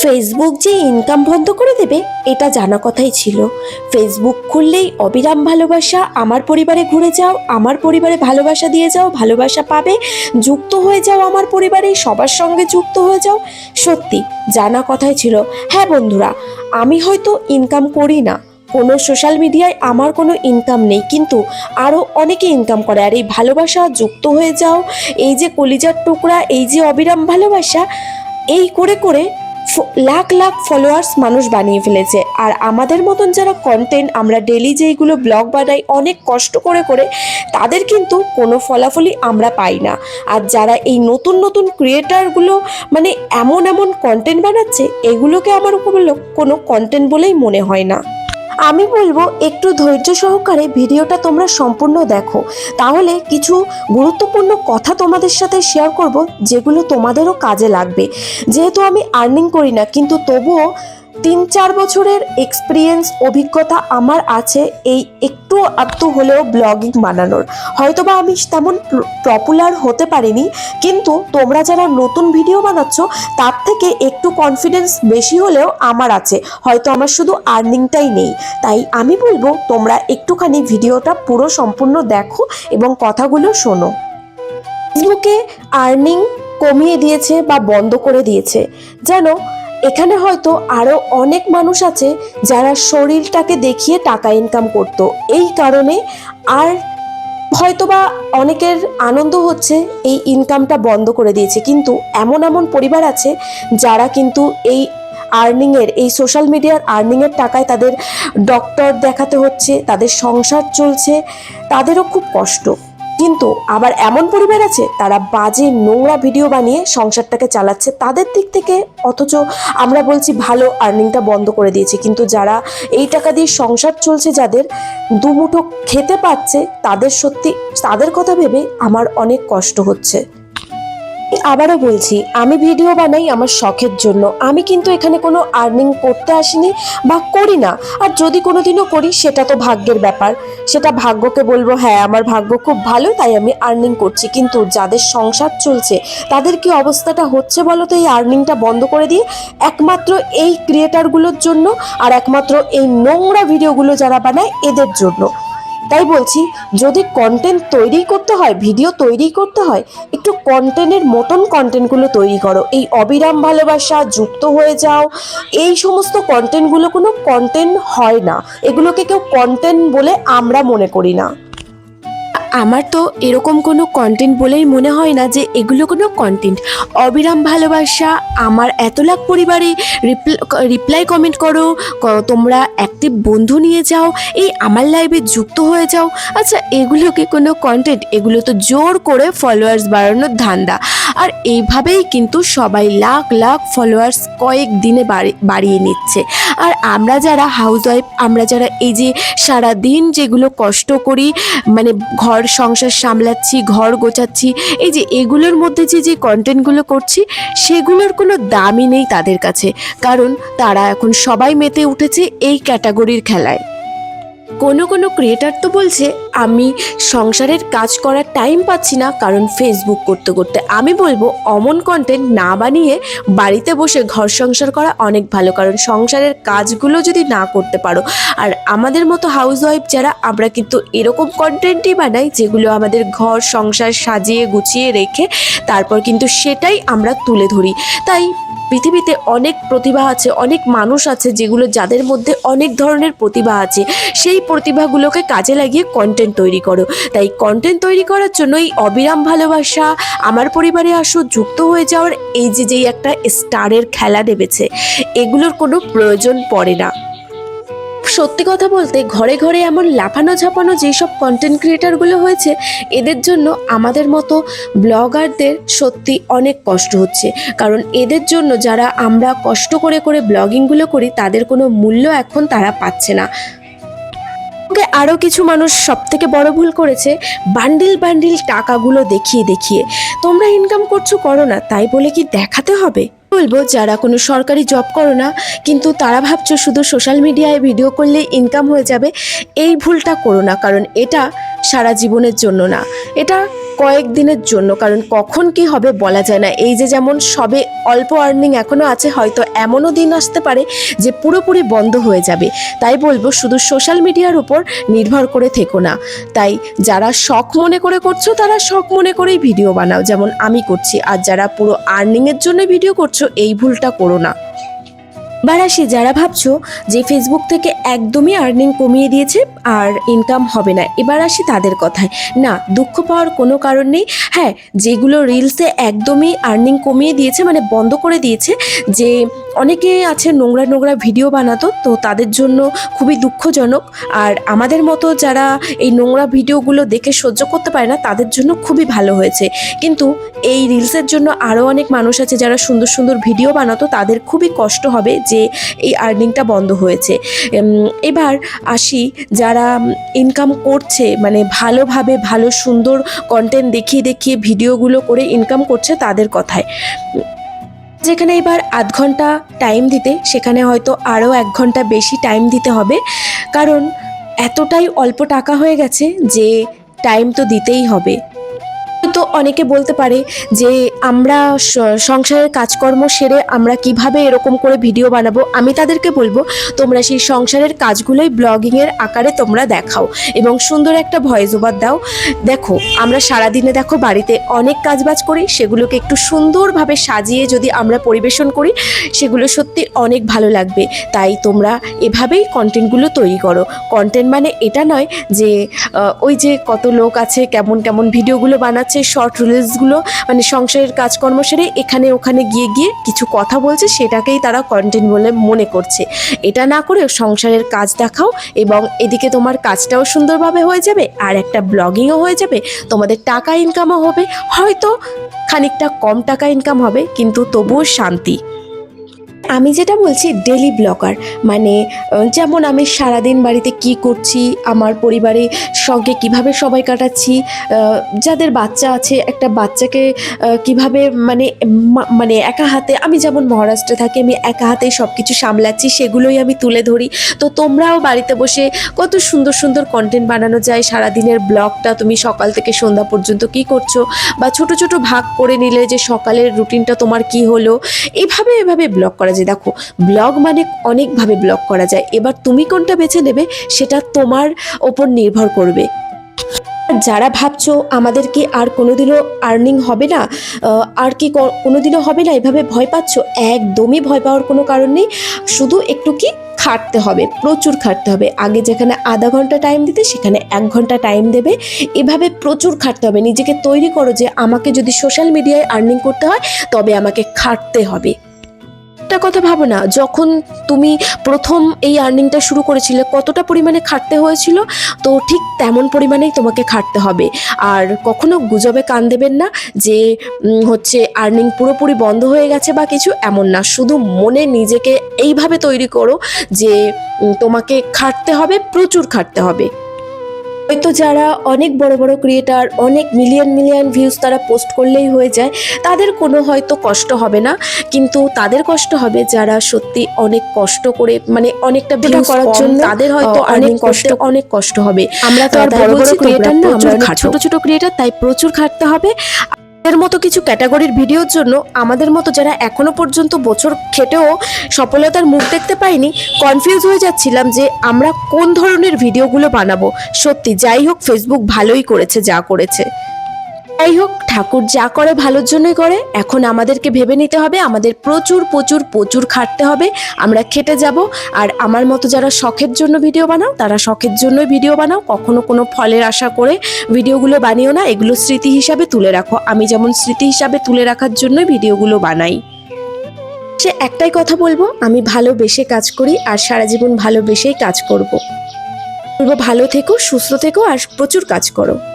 Facebook যে income বন্ধ করে দেবে এটা জানা কথাই ছিল। ফেসবুক খুললেই অবিরাম ভালোবাসা, আমার পরিবারে ঘুরে যাও, আমার পরিবারে ভালোবাসা দিয়ে যাও, ভালোবাসা পাবে, যুক্ত হয়ে যাও আমার পরিবারে, সবার সঙ্গে যুক্ত হয়ে যাও। সত্যি জানা কথাই ছিল। হ্যাঁ বন্ধুরা, আমি হয়তো ইনকাম করি না, কোনো সোশ্যাল মিডিয়ায় আমার কোনো ইনকাম নেই, কিন্তু আরও অনেকে ইনকাম করে। আর এই ভালোবাসা, যুক্ত হয়ে যাও, এই যে কলিজার টুকরা, এই যে অবিরাম ভালোবাসা, এই করে করে লাখ লাখ ফলোয়ার্স মানুষ বানিয়ে ফেলেছে। আর আমাদের মতন যারা কন্টেন্ট, আমরা ডেলি যেইগুলো ব্লগ বানাই অনেক কষ্ট করে করে, তাদের কিন্তু কোনো ফলাফলই আমরা পাই না। আর যারা এই নতুন নতুন ক্রিয়েটারগুলো মানে এমন এমন কন্টেন্ট বানাচ্ছে, এগুলোকে আমার কোনো কন্টেন্ট বলেই মনে হয় না। আমি বলবো একটু ধৈর্য সহকারে ভিডিওটা তোমরা সম্পূর্ণ দেখো, তাহলে কিছু গুরুত্বপূর্ণ কথা তোমাদের সাথে শেয়ার করব, যেগুলো তোমাদেরও কাজে লাগবে। যেহেতু আমি আর্নিং করি না, কিন্তু তবুও 3-4 বছরের এক্সপিরিয়েন্স, অভিজ্ঞতা আমার আছে এই একটু আধটু হলেও ব্লগিং বানানোর। হয়তোবা আমি তেমন পপুলার হতে পারিনি, কিন্তু তোমরা যারা নতুন ভিডিও বানাচ্ছ তার থেকে একটু কনফিডেন্স বেশি হলেও আমার আছে। হয়তো আমার শুধু আর্নিংটাই নেই। তাই আমি বলবো তোমরা একটুখানি ভিডিওটা পুরো সম্পূর্ণ দেখো এবং কথাগুলো শোনো। ফেসবুকে আর্নিং কমিয়ে দিয়েছে বা বন্ধ করে দিয়েছে, জানো এখানে হয়তো আরো অনেক মানুষ আছে যারা শরীরটাকে দেখিয়ে টাকা ইনকাম করত, এই কারণে আর হয়তোবা অনেকের আনন্দ হচ্ছে এই ইনকামটা বন্ধ করে দিয়েছে। কিন্তু এমন এমন পরিবার আছে যারা কিন্তু এই আর্নিংয়ের, এই সোশ্যাল মিডিয়ার আর্নিংয়ের টাকায় তাদের ডক্টর দেখাতে হচ্ছে, তাদের সংসার চলছে, তাদেরও খুব কষ্ট। কিন্তু আবার এমন পরিবার আছে তারা বাজে নোংরা ভিডিও বানিয়ে সংসারটাকে চালাচ্ছে, তাদের দিক থেকে অথচ আমরা বলছি ভালো, আর্নিংটা বন্ধ করে দিয়েছে। কিন্তু যারা এই টাকা দিয়ে সংসার চলছে, যাদের দুমুঠো খেতে পাচ্ছে, তাদের সত্যি, তাদের কথা ভেবে আমার অনেক কষ্ট হচ্ছে। আবারও বলছি, আমি ভিডিও বানাই আমার শখের জন্য, আমি কিন্তু এখানে কোনো আর্নিং করতে আসিনি বা করি না। আর যদি কোনোদিনও করি সেটা তো ভাগ্যের ব্যাপার, সেটা ভাগ্যকে বলবো হ্যাঁ আমার ভাগ্য খুব ভালো তাই আমি আর্নিং করছি। কিন্তু যাদের সংসার চলছে তাদের কি অবস্থাটা হচ্ছে বলো তো এই আর্নিংটা বন্ধ করে দিয়ে? একমাত্র এই ক্রিয়েটারগুলোর জন্য, আর একমাত্র এই নোংরা ভিডিওগুলো যারা বানায় এদের জন্য। তাই বলছি, যদি কন্টেন্ট তৈরি করতে হয়, ভিডিও তৈরি করতে হয়, একটু কন্টেন্টের মতন কন্টেন্টগুলো তৈরি করো। এই অবিরাম ভালোবাসা, যুক্ত হয়ে যাও, এই সমস্ত কন্টেন্টগুলো কোনো কন্টেন্ট হয় না, এগুলোকে কেউ কন্টেন্ট বলে আমরা মনে করি না। আমার তো এরকম কোনো কন্টেন্ট বলেই মনে হয় না যে এগুলো কোনো কন্টেন্ট। অবিরাম ভালোবাসা, আমার এত লাখ পরিবারে রিপ্লাই কমেন্ট করো, তোমরা অ্যাক্টিভ বন্ধু নিয়ে যাও, এই আমার লাইভে যুক্ত হয়ে যাও, আচ্ছা এগুলো কি কোনো কন্টেন্ট? এগুলো তো জোর করে ফলোয়ার্স বাড়ানোর ধান্দা। আর এইভাবেই কিন্তু সবাই লাখ লাখ ফলোয়ার্স কয়েক দিনে বাড়িয়ে নিচ্ছে। আর আমরা যারা হাউসওয়াইফ, আমরা যারা এই যে সারাদিন যেগুলো কষ্ট করি, মানে ঘর সংসার সামলাচ্ছি, ঘর গোছাচ্ছি, এই যে এগুলোর মধ্যে যে কন্টেন্টগুলো করছি, সেগুলোর কোনো দামই নেই তাদের কাছে। কারণ তারা এখন সবাই মেতে উঠেছে এই ক্যাটাগরির খেলায়। কোনো ক্রিয়েটার তো বলছে আমি সংসারের কাজ করার টাইম পাচ্ছি না কারণ ফেসবুক করতে করতে। আমি বলবো অমন কন্টেন্ট না বানিয়ে বাড়িতে বসে ঘর সংসার করা অনেক ভালো, কারণ সংসারের কাজগুলো যদি না করতে পারো, আর আমাদের মতো হাউসওয়াইফ যারা, আমরা কিন্তু এরকম কন্টেন্টই বানাই যেগুলো আমাদের ঘর সংসার সাজিয়ে গুছিয়ে রেখে তারপর কিন্তু সেটাই আমরা তুলে ধরি। তাই পৃথিবীতে অনেক প্রতিভা আছে, অনেক মানুষ আছে যেগুলো, যাদের মধ্যে অনেক ধরনের প্রতিভা আছে, সেই প্রতিভাগুলোকে কাজে লাগিয়ে কন্টেন্ট তৈরি করো। তাই কন্টেন্ট তৈরি করার জন্য এই অবিরাম ভালোবাসা, আমার পরিবারে আসো, যুক্ত হয়ে যাওয়ার এই যেই একটা স্টারের খেলা নেমেছে, এগুলোর কোনো প্রয়োজন পড়ে না। সত্যি কথা বলতে ঘরে ঘরে এমন লাফানো ঝাপানো যেসব কন্টেন্ট ক্রিয়েটারগুলো হয়েছে, এদের জন্য আমাদের মতো ব্লগারদের সত্যি অনেক কষ্ট হচ্ছে। কারণ এদের জন্য যারা আমরা কষ্ট করে করে ব্লগিংগুলো করি, তাদের কোনো মূল্য এখন তারা পাচ্ছে না। আরও কিছু মানুষ সব থেকে বড় ভুল করেছে, বান্ডিল বান্ডিল টাকাগুলো দেখিয়ে দেখিয়ে। তোমরা ইনকাম করছো, করো না, তাই বলে কি দেখাতে হবে? বলবো যারা কোনো সরকারি জব করো না কিন্তু তারা ভাবছো শুধু সোশ্যাল মিডিয়ায় ভিডিও করলে ইনকাম হয়ে যাবে, এই ভুলটা করো না। কারণ এটা সারা জীবনের জন্য না, এটা কয়েকদিনের জন্য, কারণ কখন কি হবে বলা যায় না। এই যে যেমন সবে অল্প আর্নিং এখনও আছে, হয়তো এমনও দিন আসতে পারে যে পুরোপুরি বন্ধ হয়ে যাবে। তাই বলবো শুধু সোশ্যাল মিডিয়ার উপর নির্ভর করে থেকো না। তাই যারা শখ মনে করে করছো তারা শখ মনে করেই ভিডিও বানাও, যেমন আমি করছি। আর যারা পুরো আর্নিংয়ের জন্য ভিডিও করছো এই ভুলটা করো না। এবার আসি যারা ভাবছো যে ফেসবুক থেকে একদমই আর্নিং কমিয়ে দিয়েছে আর ইনকাম হবে না, এবার আসি তাদের কথায়। না, দুঃখ পাওয়ার কোনো কারণ নেই। হ্যাঁ, যেগুলো রিলসে একদমই আর্নিং কমিয়ে দিয়েছে, মানে বন্ধ করে দিয়েছে, যে অনেকে আছে নোংরা নোংরা ভিডিও বানাতো, তো তাদের জন্য খুবই দুঃখজনক। আর আমাদের মতো যারা এই নোংরা ভিডিওগুলো দেখে সহ্য করতে পারে না তাদের জন্য খুবই ভালো হয়েছে। কিন্তু এই রিলসের জন্য আরও অনেক মানুষ আছে যারা সুন্দর সুন্দর ভিডিও বানাতো, তাদের খুবই কষ্ট হবে যে এই আর্নিংটা বন্ধ হয়েছে। এবার আসি যারা ইনকাম করছে, মানে ভালোভাবে ভালো সুন্দর কন্টেন্ট দেখিয়ে দেখিয়ে ভিডিওগুলো করে ইনকাম করছে তাদের কথায়। যেখানে এবার আধ ঘন্টা টাইম দিতে, সেখানে হয়তো আরও 1 ঘন্টা বেশি টাইম দিতে হবে, কারণ এতটাই অল্প টাকা হয়ে গেছে যে টাইম তো দিতেই হবে। তো অনেকে বলতে পারে যে আমরা সংসারের কাজকর্ম সেরে আমরা কিভাবে এরকম করে ভিডিও বানাবো। আমি তাদেরকে বলবো তোমরা সেই সংসারের কাজগুলোই ব্লগিংয়ের আকারে তোমরা দেখাও এবং সুন্দর একটা ভয়েস ওভার দাও। দেখো আমরা সারাদিনে দেখো বাড়িতে অনেক কাজবাজ করি, সেগুলোকে একটু সুন্দরভাবে সাজিয়ে যদি আমরা পরিবেশন করি সেগুলো সত্যি অনেক ভালো লাগবে। তাই তোমরা এভাবেই কন্টেন্টগুলো তৈরি করো। কন্টেন্ট মানে এটা নয় যে ওই যে কত লোক আছে কেমন কেমন ভিডিওগুলো বানাচ্ছে, শর্ট রিলসগুলো, মানে সংসারের কাজকর্ম সেরে এখানে ওখানে গিয়ে গিয়ে কিছু কথা বলছে, সেটাকেই তারা কন্টেন্ট বলে মনে করছে। এটা না করে সংসারের কাজ দেখাও এবং এদিকে তোমার কাজটাও সুন্দরভাবে হয়ে যাবে আর একটা ব্লগিংও হয়ে যাবে, তোমাদের টাকা ইনকামও হবে। হয়তো খানিকটা কম টাকা ইনকাম হবে কিন্তু তবুও শান্তি। আমি যেটা বলছি ডেলি ব্লগার, মানে যেমন আমি সারাদিন বাড়িতে কি করছি, আমার পরিবারের সঙ্গে কিভাবে সময় কাটাচ্ছি, যাদের বাচ্চা আছে একটা বাচ্চাকে কিভাবে মানে একা হাতে, আমি যেমন মহারাষ্ট্রে থাকি, আমি একা হাতে সব কিছু সামলাচ্ছি, সেগুলোই আমি তুলে ধরি। তো তোমরাও বাড়িতে বসে কত সুন্দর সুন্দর কন্টেন্ট বানানো যায়। সারাদিনের ব্লগটা তুমি সকাল থেকে সন্ধ্যা পর্যন্ত কি করছো, বা ছোট ছোট ভাগ করে নিলে যে সকালের রুটিনটা তোমার কি হলো, এভাবে ব্লগ করা যায়। দেখো ব্লগ মানে অনেকভাবে ব্লগ করা যায়, এবার তুমি কোনটা বেছে নেবে সেটা তোমার ওপর নির্ভর করবে। যারা ভাবছো আমাদের কি আর কোনোদিনও আর্নিং হবে না, আর কি কোনোদিনও হবে না, এভাবে ভয় পাচ্ছ, একদমই ভয় পাওয়ার কোনো কারণ নেই। শুধু একটু কি খাটতে হবে, প্রচুর খাটতে হবে। আগে যেখানে আধা ঘন্টা টাইম দিতে সেখানে 1 ঘন্টা টাইম দেবে। এভাবে প্রচুর খাটতে হবে। নিজেকে তৈরি করো যে আমাকে যদি সোশ্যাল মিডিয়ায় আর্নিং করতে হয় তবে আমাকে খাটতে হবে। একটা কথা ভাবো না, যখন তুমি প্রথম এই আর্নিংটা শুরু করেছিলে কতটা পরিমাণে খাটতে হয়েছিল, তো ঠিক তেমন পরিমাণেই তোমাকে খাটতে হবে। আর কখনো গুজবে কান দেবেন না যে হচ্ছে আর্নিং পুরোপুরি বন্ধ হয়ে গেছে বা কিছু, এমন না। শুধু মনে নিজেকে এইভাবে তৈরি করো যে তোমাকে খাটতে হবে, প্রচুর খাটতে হবে। হয়তো যারা অনেক বড় বড় ক্রিয়েটার, অনেক মিলিয়ন ভিউজ তারা পোস্ট করলেই হয়ে যায়, তাদের কোনো হয়তো কষ্ট হবে না, কিন্তু তাদের কষ্ট হবে যারা সত্যি অনেক কষ্ট করে, মানে অনেকটা ভিডিও করার জন্য তাদের হয়তো অনেক কষ্ট হবে। আমরা তো আর বড় বড় ক্রিয়েটার না, আমরা ছোট ছোট ক্রিয়েটার, তাই প্রচুর খাটতে হবে। এর মতো কিছু ক্যাটাগরির ভিডিওর জন্য আমাদের মতো যারা এখনো পর্যন্ত বছর খেটেও সফলতার মুখ দেখতে পাইনি, কনফিউজ হয়ে যাচ্ছিলাম যে আমরা কোন ধরনের ভিডিওগুলো বানাবো। সত্যি যাই হোক, ফেসবুক ভালোই করেছে যা করেছে। যাই হোক, ঠাকুর যা করে ভালোর জন্যই করে। এখন আমাদেরকে ভেবে নিতে হবে আমাদের প্রচুর প্রচুর প্রচুর খাটতে হবে, আমরা খেটে যাব। আর আমার মতো যারা শখের জন্য ভিডিও বানাও তারা শখের জন্যই ভিডিও বানাও, কখনো কোনো ফলের আশা করে ভিডিওগুলো বানিও না। এগুলো স্মৃতি হিসাবে তুলে রাখো। আমি যেমন স্মৃতি হিসাবে তুলে রাখার জন্যই ভিডিওগুলো বানাই। সে একটাই কথা বলবো, আমি ভালোবেসে কাজ করি আর সারা জীবন ভালোবেসেই কাজ করব। বলবো ভালো থেকো, সুস্থ থেকো আর প্রচুর কাজ করো।